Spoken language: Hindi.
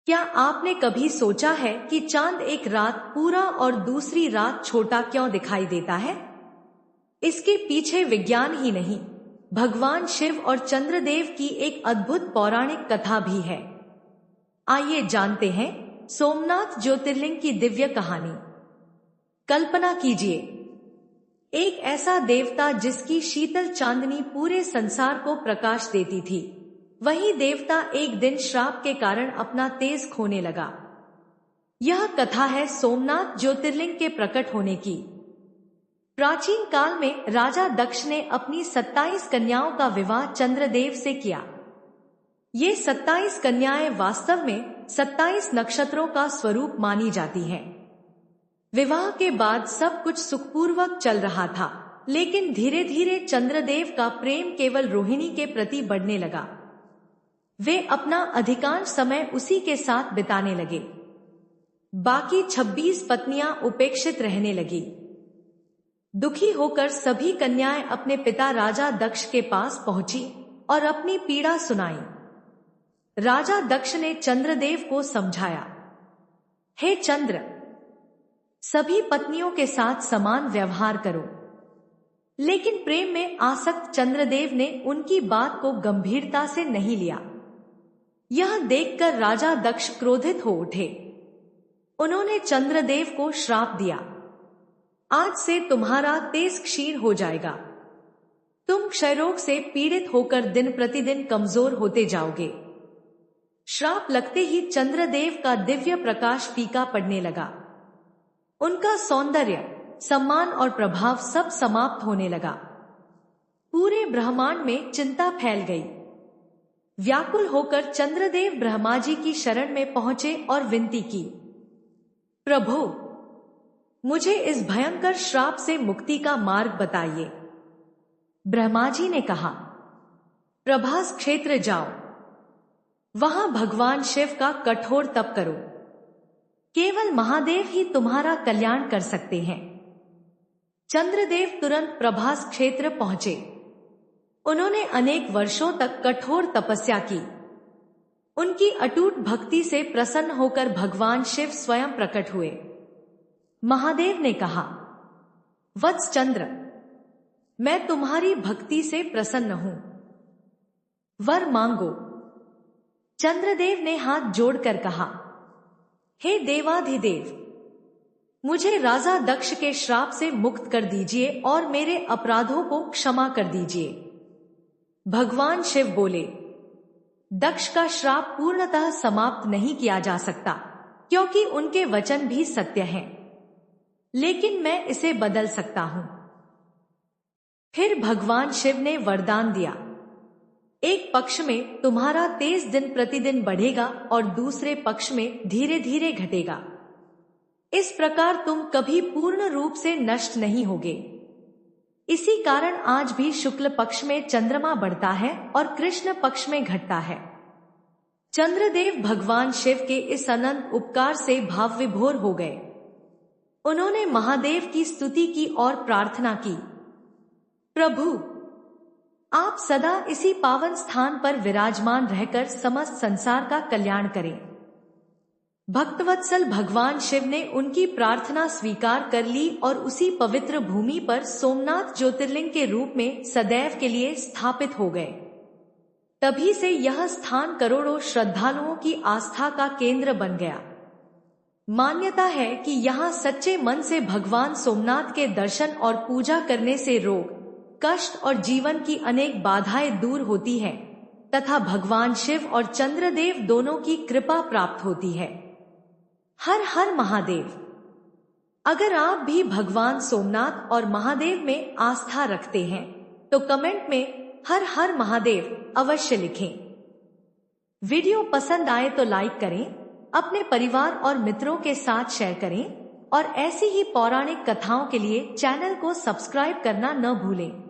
क्या आपने कभी सोचा है कि चांद एक रात पूरा और दूसरी रात छोटा क्यों दिखाई देता है? इसके पीछे विज्ञान ही नहीं, भगवान शिव और चंद्रदेव की एक अद्भुत पौराणिक कथा भी है। आइए जानते हैं सोमनाथ ज्योतिर्लिंग की दिव्य कहानी। कल्पना कीजिए, एक ऐसा देवता जिसकी शीतल चांदनी पूरे संसार को प्रकाश देती थी। वही देवता एक दिन श्राप के कारण अपना तेज खोने लगा। यह कथा है सोमनाथ ज्योतिर्लिंग के प्रकट होने की। प्राचीन काल में राजा दक्ष ने अपनी 27 कन्याओं का विवाह चंद्रदेव से किया। ये 27 कन्याएं वास्तव में 27 नक्षत्रों का स्वरूप मानी जाती हैं। विवाह के बाद सब कुछ सुखपूर्वक चल रहा था, लेकिन धीरे धीरे चंद्रदेव का प्रेम केवल रोहिणी के प्रति बढ़ने लगा। वे अपना अधिकांश समय उसी के साथ बिताने लगे। बाकी 26 पत्नियां उपेक्षित रहने लगी। दुखी होकर सभी कन्याएं अपने पिता राजा दक्ष के पास पहुंची और अपनी पीड़ा सुनाई। राजा दक्ष ने चंद्रदेव को समझाया, हे चंद्र, सभी पत्नियों के साथ समान व्यवहार करो। लेकिन प्रेम में आसक्त चंद्रदेव ने उनकी बात को गंभीरता से नहीं लिया। यह देखकर राजा दक्ष क्रोधित हो उठे। उन्होंने चंद्रदेव को श्राप दिया, आज से तुम्हारा तेज क्षीण हो जाएगा। तुम क्षयरोग से पीड़ित होकर दिन प्रतिदिन कमजोर होते जाओगे। श्राप लगते ही चंद्रदेव का दिव्य प्रकाश फीका पड़ने लगा। उनका सौंदर्य, सम्मान और प्रभाव सब समाप्त होने लगा। पूरे ब्रह्मांड में चिंता फैल गई। व्याकुल होकर चंद्रदेव ब्रह्मा जी की शरण में पहुंचे और विनती की, प्रभु, मुझे इस भयंकर श्राप से मुक्ति का मार्ग बताइए। ब्रह्मा जी ने कहा, प्रभास क्षेत्र जाओ, वहां भगवान शिव का कठोर तप करो। केवल महादेव ही तुम्हारा कल्याण कर सकते हैं। चंद्रदेव तुरंत प्रभास क्षेत्र पहुंचे। उन्होंने अनेक वर्षों तक कठोर तपस्या की। उनकी अटूट भक्ति से प्रसन्न होकर भगवान शिव स्वयं प्रकट हुए। महादेव ने कहा, वत्स चंद्र, मैं तुम्हारी भक्ति से प्रसन्न हूं, वर मांगो। चंद्रदेव ने हाथ जोड़कर कहा, हे देवाधिदेव, मुझे राजा दक्ष के श्राप से मुक्त कर दीजिए और मेरे अपराधों को क्षमा कर दीजिए। भगवान शिव बोले, दक्ष का श्राप पूर्णतः समाप्त नहीं किया जा सकता, क्योंकि उनके वचन भी सत्य हैं, लेकिन मैं इसे बदल सकता हूं। फिर भगवान शिव ने वरदान दिया, एक पक्ष में तुम्हारा तेज दिन प्रतिदिन बढ़ेगा और दूसरे पक्ष में धीरे धीरे घटेगा। इस प्रकार तुम कभी पूर्ण रूप से नष्ट नहीं होगे। इसी कारण आज भी शुक्ल पक्ष में चंद्रमा बढ़ता है और कृष्ण पक्ष में घटता है। चंद्रदेव भगवान शिव के इस अनंत उपकार से भाव विभोर हो गए। उन्होंने महादेव की स्तुति की और प्रार्थना की, प्रभु, आप सदा इसी पावन स्थान पर विराजमान रहकर समस्त संसार का कल्याण करें। भक्तवत्सल भगवान शिव ने उनकी प्रार्थना स्वीकार कर ली और उसी पवित्र भूमि पर सोमनाथ ज्योतिर्लिंग के रूप में सदैव के लिए स्थापित हो गए। तभी से यह स्थान करोड़ों श्रद्धालुओं की आस्था का केंद्र बन गया। मान्यता है कि यहाँ सच्चे मन से भगवान सोमनाथ के दर्शन और पूजा करने से रोग, कष्ट और जीवन की अनेक बाधाएं दूर होती हैं तथा भगवान शिव और चंद्रदेव दोनों की कृपा प्राप्त होती है। हर हर महादेव। अगर आप भी भगवान सोमनाथ और महादेव में आस्था रखते हैं तो कमेंट में हर हर महादेव अवश्य लिखें। वीडियो पसंद आए तो लाइक करें, अपने परिवार और मित्रों के साथ शेयर करें और ऐसी ही पौराणिक कथाओं के लिए चैनल को सब्सक्राइब करना न भूलें।